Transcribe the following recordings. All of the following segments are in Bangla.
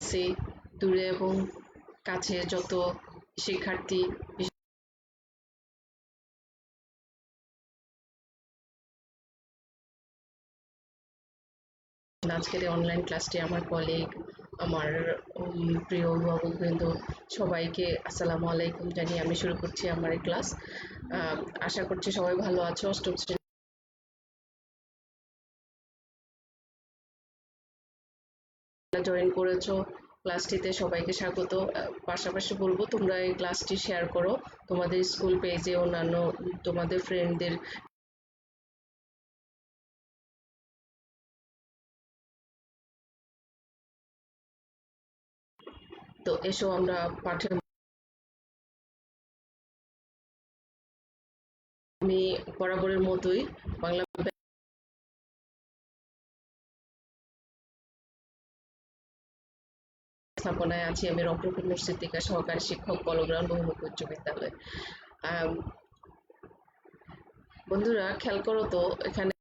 ক্লাসে দূরে এবং কাছে যত শিক্ষার্থী আজকের এই অনলাইন ক্লাসটি আমার কলিগ, আমার প্রিয় অভিভাবকবৃন্দ সবাইকে আসসালামু আলাইকুম জানিয়ে আমি শুরু করছি আমার এই ক্লাস। আশা করছি সবাই ভালো আছো। অষ্টম শ্রেণী জয়েন করেছো, ক্লাসটিতে সবাইকে স্বাগত। পাশাপাশি বলবো তোমরা এই ক্লাসটি শেয়ার করো তোমাদের স্কুল পেজে, অন্যান্য তোমাদের ফ্রেন্ডদের। তো এসো আমরা পাঠের আমি বরাবরের মতোই বাংলা স্থাপনায় আছি। আমি রংপুর নূর সিদ্দিকা সহকারী শিক্ষক, কলগ্রাম বহুমুখী উচ্চ বিদ্যালয়। বন্ধুরা খেয়াল করো তো, এখানে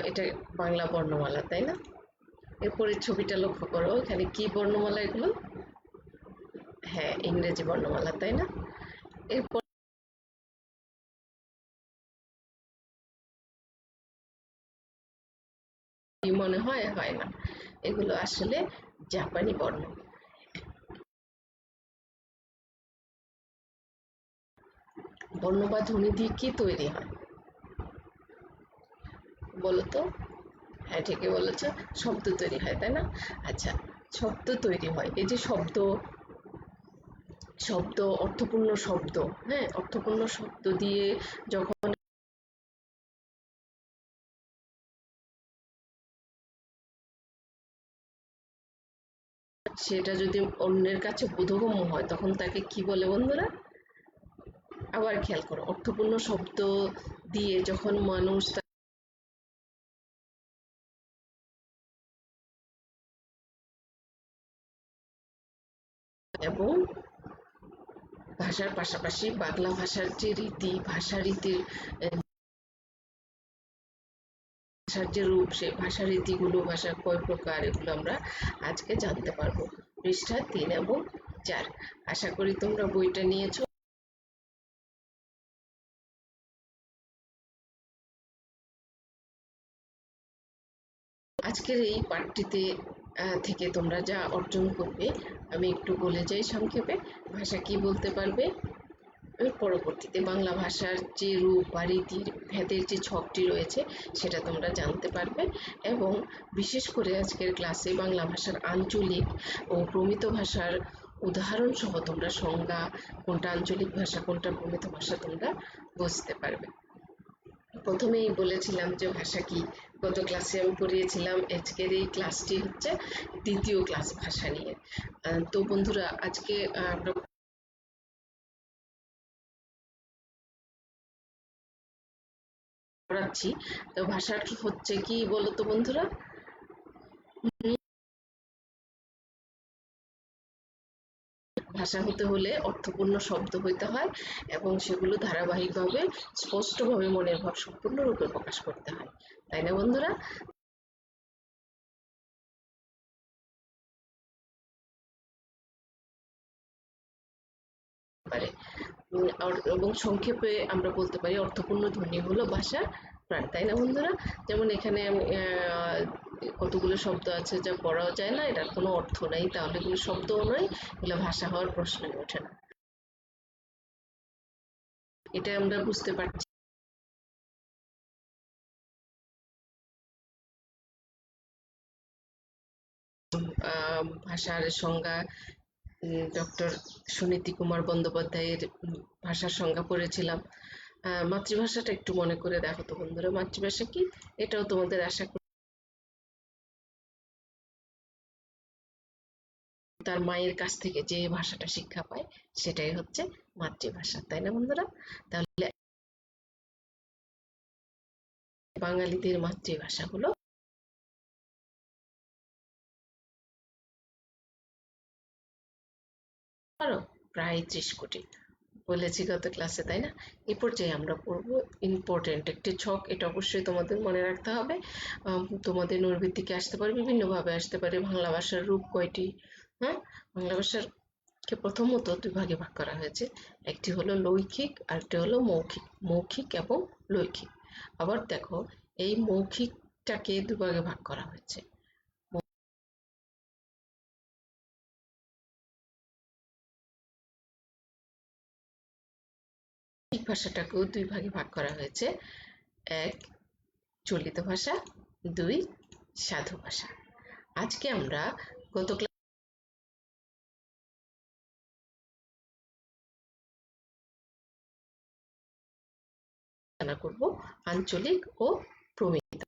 এটা বাংলা বর্ণমালা, তাই না? এরপরে ছবিটা লক্ষ্য করো, এখানে কি বর্ণমালা এগুলো? হ্যাঁ, ইংরেজি বর্ণমালা, তাই না? এরপর কি মনে হয়? হয় না, এগুলো আসলে জাপানি বর্ণ। বর্ণ বা ধ্বনি দিয়ে কি তৈরি হয় বলো তো? হ্যাঁ, ঠিকই বলেছ, শব্দ তৈরি হয়, তাই না? আচ্ছা, শব্দ তৈরি হয়, এই যে শব্দ, শব্দ অর্থপূর্ণ শব্দ, হ্যাঁ, অর্থপূর্ণ শব্দ দিয়ে যখন সেটা যদি অন্যের কাছে বোধগম্য হয় তখন তাকে কি বলে বন্ধুরা? আবার খেয়াল করো, অর্থপূর্ণ শব্দ দিয়ে যখন মানুষ এবং ভাষার পাশাপাশি বাংলা ভাষার যে রীতি, ভাষা রীতির ভাষার যে রূপ, সেই ভাষা রীতিগুলো, ভাষার কয় প্রকার, এগুলো আমরা আজকে জানতে পারবো। পৃষ্ঠা 3 এবং 4। আশা করি তোমরা বইটা নিয়েছো। আজকের এই পাঠটিতে থেকে তোমরা যা অর্জন করবে আমি একটু বলে যাই সংক্ষেপে। ভাষা কি বলতে পারবে, পরবর্তীতে বাংলা ভাষার যে রূপ বা রীতির ভেদের যে ছকটি রয়েছে সেটা তোমরা জানতে পারবে, এবং বিশেষ করে আজকের ক্লাসে বাংলা ভাষার আঞ্চলিক ও প্রমিত ভাষার উদাহরণ সহ তোমরা সংজ্ঞা, কোনটা আঞ্চলিক ভাষা কোনটা প্রমিত ভাষা তোমরা বুঝতে পারবে। প্রথমেই বলেছিলাম যে ভাষা কি, গত ক্লাসে আমি পড়িয়েছিলাম। আজকের এই ক্লাসটি হচ্ছে দ্বিতীয় ক্লাস ভাষা নিয়ে। তো বন্ধুরা আজকে আমরা পড়াচ্ছি। তো ভাষার হচ্ছে কি বলতো বন্ধুরা? ভাষা হতে হলে অর্থপূর্ণ শব্দ হইতে হয় এবং সেগুলো ধারাবাহিকভাবে স্পষ্টভাবে মনের ভাব সম্পূর্ণরূপে প্রকাশ করতে হয়, তাই না বন্ধুরা? পারে এবং সংক্ষেপে আমরা বলতে পারি অর্থপূর্ণ ধ্বনি হলো ভাষার প্রাণ, তাই না বন্ধুরা? যেমন এখানে কতগুলো শব্দ আছে যা পড়াও যায় না, এটার কোনো অর্থ নাই, তাহলে এগুলো শব্দও নয়, এগুলো ভাষা হওয়ার প্রশ্নই ওঠে না। এটা আমরা বুঝতে পারছি। ভাষার সংজ্ঞা ডক্টর সুনীতি কুমার বন্দ্যোপাধ্যায়ের ভাষার সংজ্ঞা পড়েছিলাম। মাতৃভাষাটা একটু মনে করে দেখো তো বন্ধুরা, মাতৃভাষা কি? এটাও তোমাদের আশা করি তার মায়ের কাছ থেকে যে ভাষাটা শিক্ষা পায় সেটাই হচ্ছে মাতৃভাষা, তাই না বন্ধুরা? তাহলে বাঙালিদের মাতৃভাষা হলো প্রায় 30 কোটি। বলেছি গত ক্লাসে, তাই না? এই পর্যায়ে আমরা পড়ব ইম্পর্টেন্ট একটি ছক। এটা অবশ্যই তোমাদের মনে রাখতে হবে। তোমাদের নৈর্বৃত্তিকে আসতে পারে, বিভিন্নভাবে আসতে পারে। বাংলা ভাষার রূপ কয়টি? হ্যাঁ, বাংলা ভাষার কে প্রথমত দুই ভাগে ভাগ করা হয়েছে। একটি হলো লৈখিক, আরেকটি হলো মৌখিক। মৌখিক এবং লৈখিক। আবার দেখো, এই মৌখিকটাকে দুই ভাগে ভাগ করা হয়েছে। মৌখিক ভাষাটাকেও দুই ভাগে ভাগ করা হয়েছে। এক, চলিত ভাষা। দুই, সাধু ভাষা। আজকে আমরা গত আলোচনা করব আঞ্চলিক ও প্রমিত।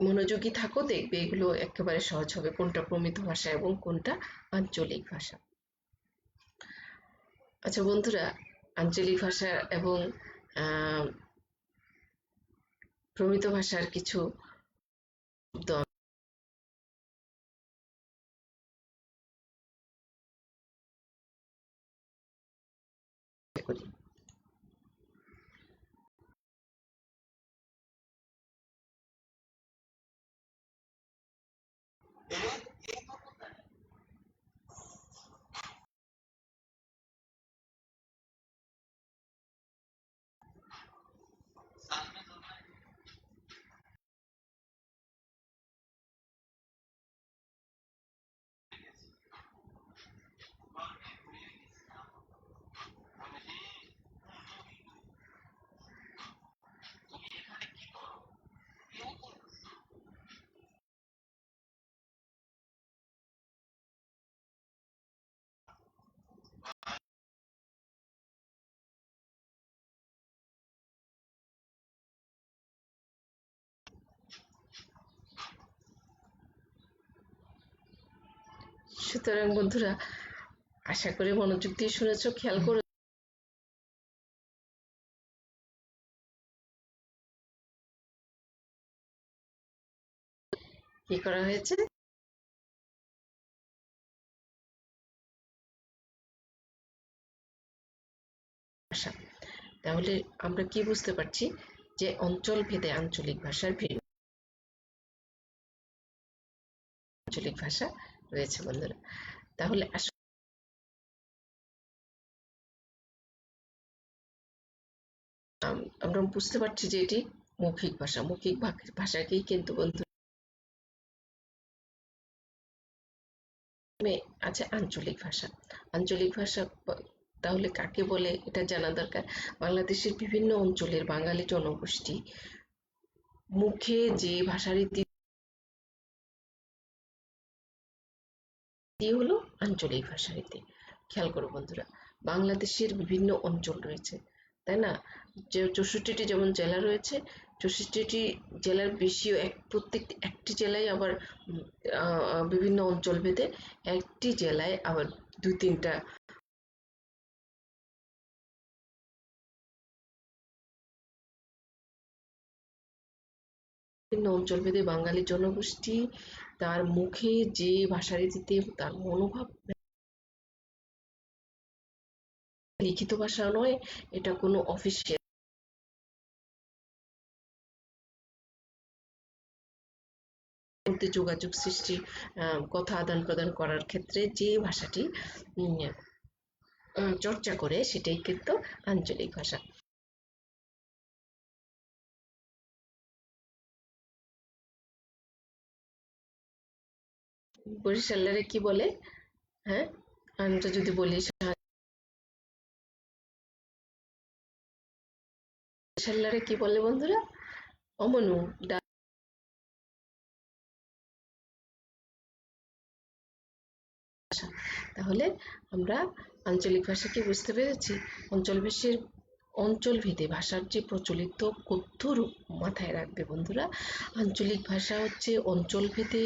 মনোযোগী থাকো, দেখবে এগুলো একেবারে সহজ হবে, কোনটা প্রমিত ভাষা এবং কোনটা আঞ্চলিক ভাষা। আচ্ছা বন্ধুরা, আঞ্চলিক ভাষা এবং প্রমিত ভাষার কিছু শব্দ করি। সুতরাং বন্ধুরা, আশা করি মনোযোগ দিয়ে শুনেছো, খেয়াল করে কি করা হয়েছে। ভাষা, তাহলে আমরা কি বুঝতে পারছি যে অঞ্চল ভেদে আঞ্চলিক ভাষার ভিন্ন আঞ্চলিক ভাষা রয়েছে বন্ধুরা। তাহলে আমরা বুঝতে পারছি যে এটি মৌখিক ভাষা। মৌখিক ভাষাকেই কিন্তু বন্ধু আছে আঞ্চলিক ভাষা। আঞ্চলিক ভাষা তাহলে কাকে বলে এটা জানা দরকার। বাংলাদেশের বিভিন্ন অঞ্চলের বাঙালি জনগোষ্ঠী মুখে যে ভাষারীতি হলো আঞ্চলিক ভাষারীতি। খেয়াল করো বন্ধুরা, বাংলাদেশের বিভিন্ন অঞ্চল রয়েছে, তাই না? যে 64টি যেমন জেলা রয়েছে, 64টি জেলার বেশিও প্রত্যেকটি একটি জেলায় আবার বিভিন্ন অঞ্চল ভেদে একটি জেলায় আবার দুই তিনটা বিভিন্ন অঞ্চল ভেদে বাঙালি জনগোষ্ঠী তার মুখে যে ভাষারীতিতে তার মনোভাব, লিখিত ভাষা নয়, এটা কোনো অফিসিয়াল মধ্যে যোগাযোগ সৃষ্টি, কথা আদান প্রদান করার ক্ষেত্রে যে ভাষাটি চর্চা করে সেটাই কিন্তু আঞ্চলিক ভাষা। বরিশালের কি বলে? হ্যাঁ, আমরা যদি বলি বরিশালের কি বলে বন্ধুরা? অমনু ভাষা। তাহলে আমরা আঞ্চলিক ভাষা কি বুঝতে পেরেছি? অঞ্চল ভেদে ভাষার যে প্রচলিত কথ্য রূপ মাথায় রাখবে বন্ধুরা। আঞ্চলিক ভাষা হচ্ছে অঞ্চল ভেদে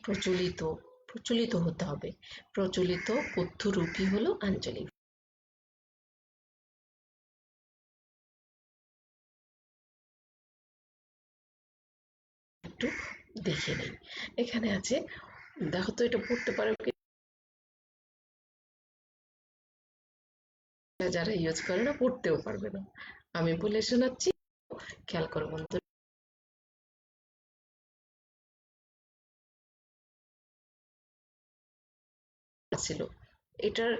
প্রচলিত প্রচলিত হতে হবে। প্রচলিত কথ্য রূপই হলো আঞ্চলিক। একটু দেখে নেই, এখানে আছে দেখো তো এটা পড়তে পারো কি? যারা ইউজ করে না পড়তেও পারবে না। আমি বলে শোনাচ্ছি, খেয়াল করো বন্ধু। ছিল এটার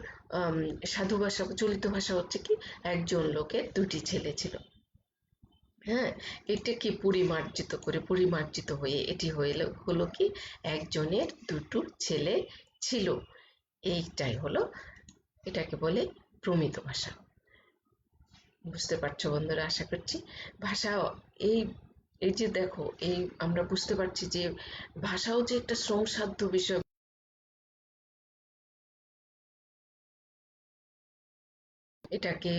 সাধু ভাষা, চলিত ভাষা হচ্ছে কি, একজন লোকের দুটি ছেলে ছিল। হ্যাঁ, এটাকে পরিমার্জিত হয়ে এটি হলো কি, একজনের দুটো ছেলে ছিল। এইটাই হলো, এটাকে বলে প্রমিত ভাষা। বুঝতে পারছো বন্ধুরা, আশা করছি। ভাষা, এই এই যে দেখো, এই আমরা বুঝতে পারছি যে ভাষাও যে একটা শ্রমসাধ্য বিষয়। এটাকে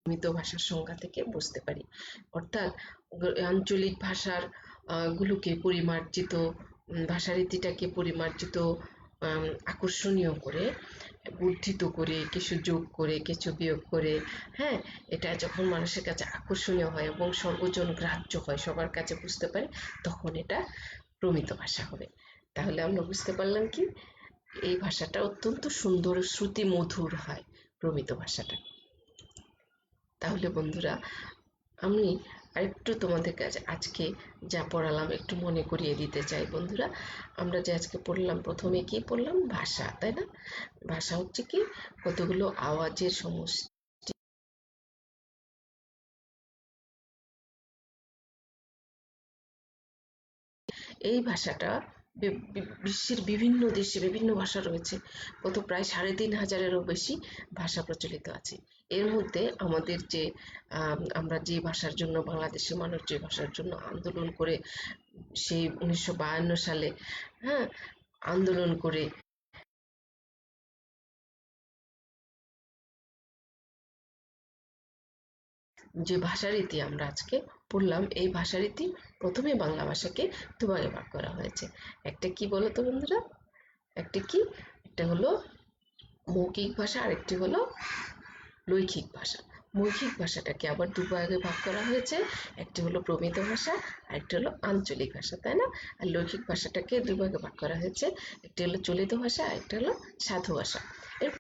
প্রমিত ভাষার সংজ্ঞা থেকে বুঝতে পারি। অর্থাৎ আঞ্চলিক ভাষার গুলোকে পরিমার্জিত, ভাষারীতিটাকে পরিমার্জিত, আকর্ষণীয় করে, বর্ধিত করে, কিছু যোগ করে, কিছু বিয়োগ করে, হ্যাঁ, এটা যখন মানুষের কাছে আকর্ষণীয় হয় এবং সর্বজন গ্রাহ্য হয়, সবার কাছে বুঝতে পারে, তখন এটা প্রমিত ভাষা হবে। তাহলে আমরা বুঝতে পারলাম কি, এই ভাষাটা অত্যন্ত সুন্দর, শ্রুতি মধুর হয়, প্রমিত ভাষাটা। তাহলে বন্ধুরা, আমি আরেকটু তোমাদের কাছে আজকে যা পড়ালাম একটু মনে করিয়ে দিতে চাই বন্ধুরা। আমরা যে আজকে পড়লাম, প্রথমে কি পড়লাম? ভাষা, তাই না? ভাষা হচ্ছে কি, কতগুলো আওয়াজের সমষ্টি। এই ভাষাটা বিশ্বের বিভিন্ন দেশে বিভিন্ন ভাষা রয়েছে। কত, প্রায় ৩,৫০০-এরও বেশি ভাষা প্রচলিত আছে। এর মধ্যে আমাদের যে আমরা যে ভাষার জন্য, বাংলাদেশের মানুষ যে ভাষার জন্য আন্দোলন করে, সেই ১৯৫২ সালে, হ্যাঁ, আন্দোলন করে যে ভাষারীতি আমরা আজকে পড়লাম, এই ভাষারীতি প্রথমে বাংলা ভাষাকে দুভাগে ভাগ করা হয়েছে। একটা কি বলো তো বন্ধুরা? একটা কি, একটা হলো মৌখিক ভাষা, আরেকটি হলো লৈখিক ভাষা। মৌখিক ভাষাটাকে আবার দুভাগে ভাগ করা হয়েছে, একটি হলো প্রমিত ভাষা, আরেকটি হলো আঞ্চলিক ভাষা, তাই না? আর লৈখিক ভাষাটাকে দুই ভাগে ভাগ করা হয়েছে, একটি হলো চলিত ভাষা, আরেকটি হলো সাধু ভাষা। এর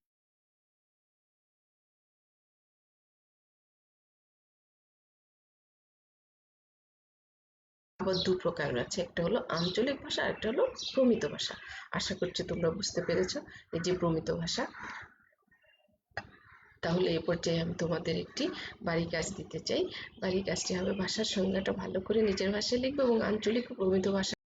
আবার দু প্রকার আছে, একটা হলো আঞ্চলিক ভাষা, আরেকটা হলো প্রমিত ভাষা। আশা করছি তোমরা বুঝতে পেরেছো। এই যে প্রমিত ভাষা, তাহলে এ পর্যায়ে আমি তোমাদের একটি বাড়ি কাজ দিতে চাই। বাড়ি কাজটি হবে, ভাষার সংজ্ঞাটা ভালো করে নিজের ভাষায় লিখবে এবং আঞ্চলিক ও প্রমিত ভাষা